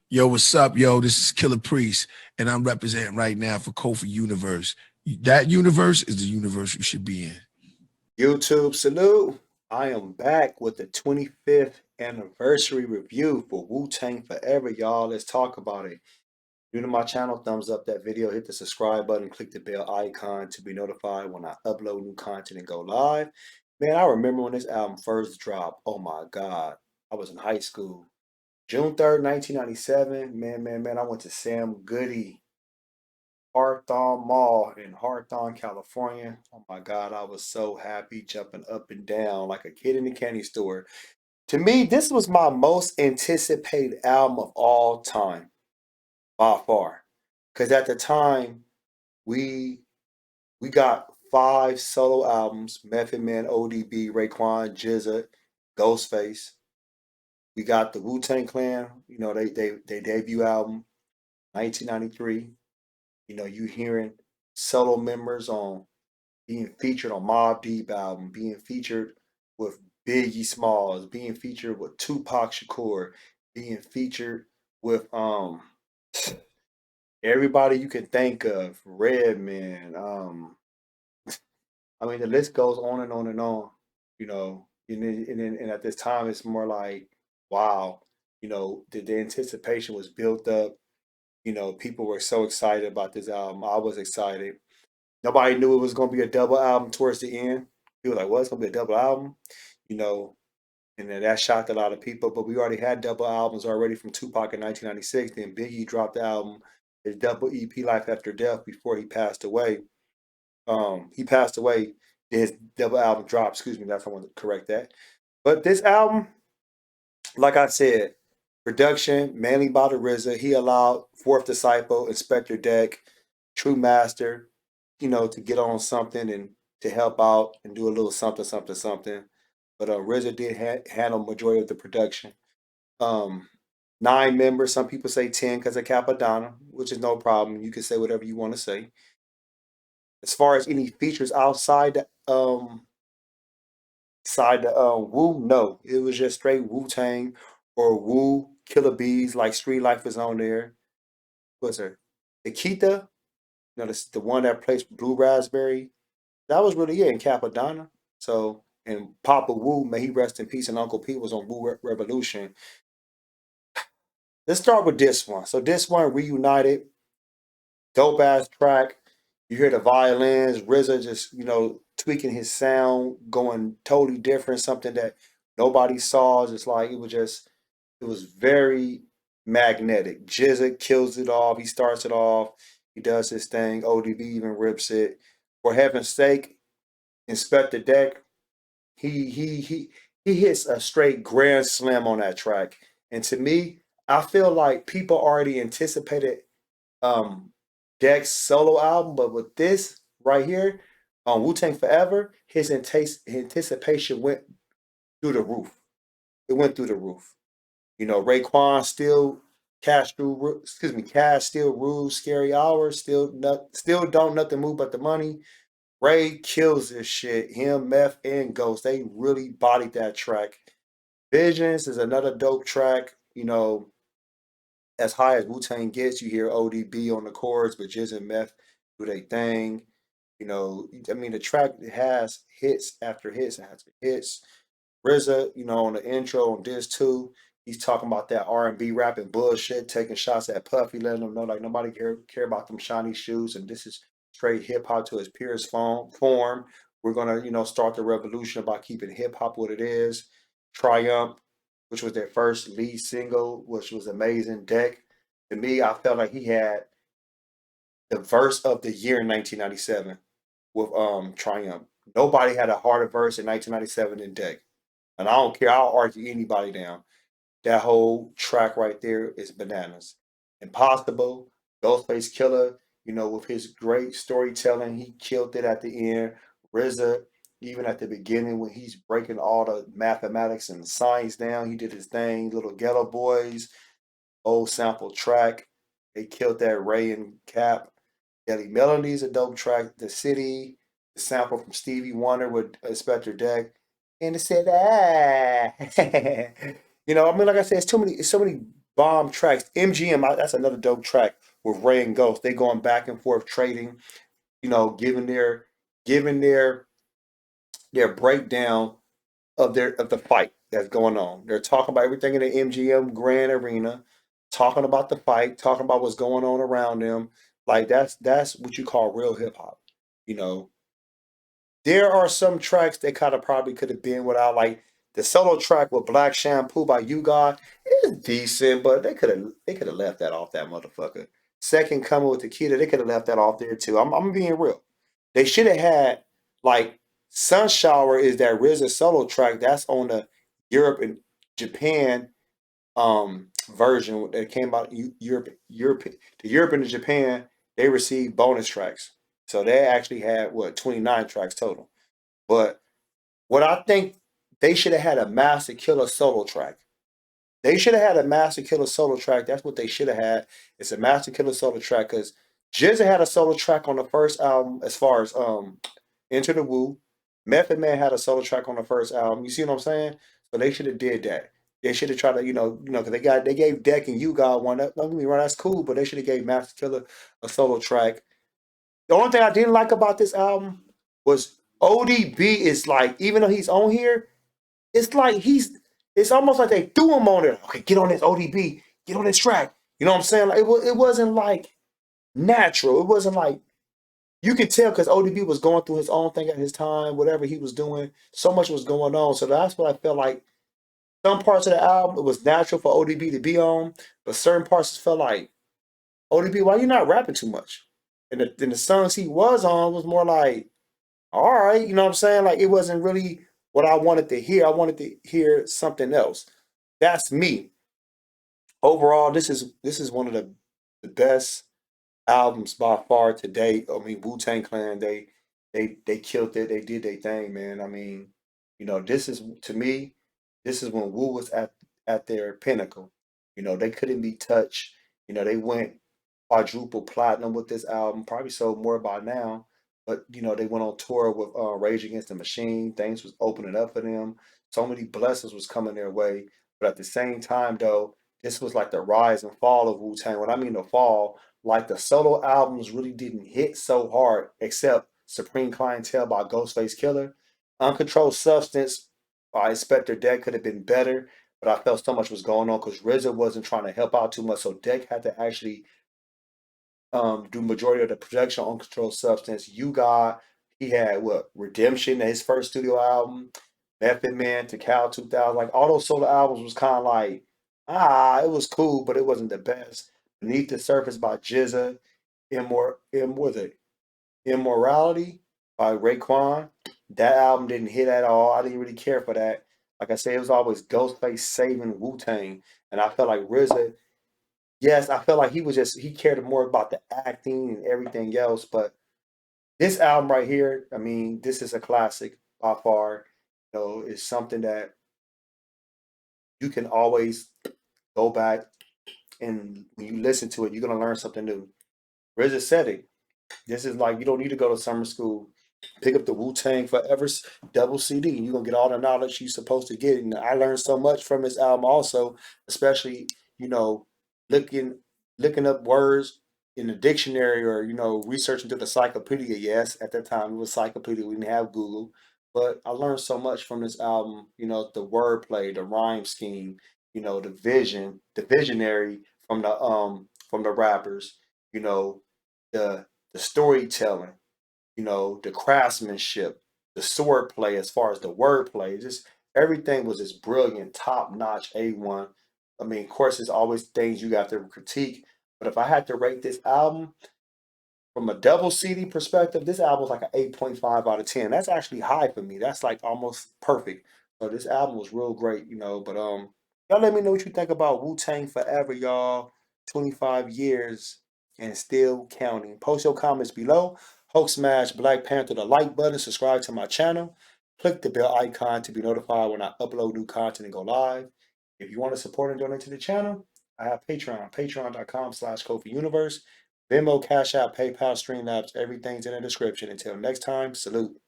Yo, what's up, yo? This is Killer Priest, and I'm representing right now for Kofi Universe. That universe is the universe you should be in. YouTube salute. I am back with the 25th anniversary review for Wu-Tang Forever, y'all. Let's talk about it. New to my channel, thumbs up that video, hit the subscribe button, click the bell icon to be notified when I upload new content and go live. Man, I remember when this album first dropped. Oh my God. I was in high school. June 3rd, 1997. Man, I went to Sam Goody Hawthorne Mall in Hawthorne, California. Oh my God, I was so happy jumping up and down like a kid in the candy store. To me, this was my most anticipated album of all time, by far. Because at the time, we we got 5 solo albums: Method Man, ODB, Raekwon, GZA, Ghostface. We got the Wu-Tang Clan, they debut album, 1993. You hearing solo members on being featured on Mobb Deep album, being featured with Biggie Smalls, being featured with Tupac Shakur, being featured with everybody you can think of, Redman. I mean the list goes on and on and on. And at this time it's more like, wow, the anticipation was built up. People were so excited about this album. I was excited. Nobody knew it was going to be a double album towards the end. People were like, "Well, it's going to be a double album," you know, and then that shocked a lot of people. But we already had double albums already from Tupac in 1996. Then Biggie dropped the album, his double EP, Life After Death, before he passed away. He passed away. His double album dropped. Excuse me, that's I want to correct that. But this album, like I said, production mainly by the RZA. He allowed Fourth Disciple, Inspector Deck, True Master, to get on something and to help out and do a little something, something, something. But RZA did handle majority of the production. Um, 9 members. Some people say 10 because of Capadonna, which is no problem. You can say whatever you want to say. As far as any features outside the Wu, no, it was just straight Wu Tang or Wu Killer Bees, like Street Life is on there. What's her? Nikita, the one that plays Blue Raspberry. That was really it in Capadonna. So, and Papa Wu, may he rest in peace, and Uncle P was on Wu Revolution. Let's start with this one. So this one, Reunited, dope ass track. You hear the violins, RZA just tweaking his sound, going totally different, something that nobody saw. Just like it was very magnetic. GZA kills it off. He starts it off. He does his thing. ODB even rips it. For heaven's sake, Inspector Deck. He hits a straight grand slam on that track. And to me, I feel like people already anticipated um Deck's solo album, but with this right here on Wu Tang Forever, his anticipation went through the roof. It went through the roof. Raekwon still Cash still rules scary hours, still don't nothing move but the money. Ray kills this shit. Him, Meth, and Ghost, they really bodied that track. Visions is another dope track. As high as Wu Tang gets, you hear ODB on the chords, but Jizz and Meth do their thing. I mean, the track has hits after hits after hits. RZA, on the intro on this too, he's talking about that R&B rapping bullshit, taking shots at Puffy, letting them know like nobody care about them shiny shoes, and this is straight hip hop to its purest form. We're gonna, start the revolution about keeping hip hop what it is. Triumph, which was their first lead single, which was amazing. Deck, to me, I felt like he had the verse of the year in 1997 with Triumph. Nobody had a harder verse in 1997 than Deck. And I don't care. I'll argue anybody down. That whole track right there is bananas. Impossible, Ghostface Killer, with his great storytelling, he killed it at the end. RZA, even at the beginning when he's breaking all the mathematics and science down, he did his thing. Little Ghetto Boys, old sample track. They killed that Ray and Cap. Daily Melodies, a dope track. The City, the sample from Stevie Wonder with Inspector Deck. And it said, ah. I mean, like I said, it's so many bomb tracks. MGM, that's another dope track with Ray and Ghost. They going back and forth trading, giving their breakdown of the fight that's going on. They're talking about everything in the MGM Grand Arena, talking about the fight, talking about what's going on around them. Like that's what you call real hip hop. You know, there are some tracks that kind of probably could have been without, like the solo track with Black Shampoo by You God. It's decent, but they could have left that off that motherfucker. Second Coming with Takeda, they could have left that off there too. I'm being real. They should have had, like, Sun Shower is that RZA solo track that's on the Europe and Japan version that came out. The Europe and the Japan, they received bonus tracks. So they actually had, what, 29 tracks total. But what I think, they should have had a Master Killer solo track. They should have had a Master Killer solo track. That's what they should have had. It's a Master Killer solo track, because Jizza had a solo track on the first album as far as Enter the Wu. Method Man had a solo track on the first album. You see what I'm saying? So they should have did that. They should have tried to, because they gave Deck and You got one. Don't get me wrong, that's cool, but they should have gave Master Killer a solo track. The only thing I didn't like about this album was ODB is like, even though he's on here, it's like it's almost like they threw him on it. Okay, get on this ODB, get on this track. You know what I'm saying? Like it wasn't like natural. It wasn't like, you could tell, because ODB was going through his own thing at his time, whatever he was doing. So much was going on. So that's what I felt like. Some parts of the album, it was natural for ODB to be on, but certain parts felt like, ODB, why you not rapping too much? And the songs he was on was more like, all right, you know what I'm saying? Like, it wasn't really what I wanted to hear. I wanted to hear something else. That's me. Overall, this is one of the best albums by far to date. I mean, Wu-Tang Clan, they killed it. They did their thing, man. I mean, this is, to me, this is when Wu was at their pinnacle. They couldn't be touched. They went quadruple platinum with this album. Probably sold more by now, but they went on tour with Rage Against the Machine. Things was opening up for them. So many blessings was coming their way. But at the same time, though, this was like the rise and fall of Wu Tang. When I mean the fall, like the solo albums really didn't hit so hard, except Supreme Clientele by Ghostface Killer. Uncontrolled Substance by Inspector Deck could have been better, but I felt so much was going on because RZA wasn't trying to help out too much, so Deck had to actually do majority of the production on Uncontrolled Substance. You got, he had what, Redemption, his first studio album, Method Man to Cal 2000. Like, all those solo albums was kind of like, it was cool, but it wasn't the best. Beneath the Surface by Jizza, was it Immorality by Raekwon. That album didn't hit at all. I didn't really care for that. Like I said, it was always Ghostface saving Wu Tang, and I felt like RZA. Yes, I felt like he cared more about the acting and everything else. But this album right here, I mean, this is a classic by far. It's something that you can always go back, and when you listen to it, you're gonna learn something new. RZA said it. This is like, you don't need to go to summer school. Pick up the Wu-Tang Forever double CD, and you're gonna get all the knowledge you're supposed to get. And I learned so much from this album also, especially, you know, looking looking up words in the dictionary, or, researching through the encyclopedia. Yes, at that time it was encyclopedia. We didn't have Google. But I learned so much from this album, the wordplay, the rhyme scheme, the visionary from the rappers, you know, the storytelling, the craftsmanship, the swordplay as far as the wordplay, just everything was just brilliant, top notch, A1. I mean, of course, there's always things you got to critique, but if I had to rate this album from a double CD perspective, this album was like an 8.5 out of 10. That's actually high for me. That's like almost perfect. So this album was real great, but y'all let me know what you think about Wu-Tang Forever, y'all. 25 years and still counting. Post your comments below. Hulk smash Black Panther the like button, subscribe to my channel. Click the bell icon to be notified when I upload new content and go live. If you want to support and donate to the channel, I have Patreon, patreon.com/KofiUniverse. Venmo, Cash App, PayPal, Streamlabs, everything's in the description. Until next time, salute.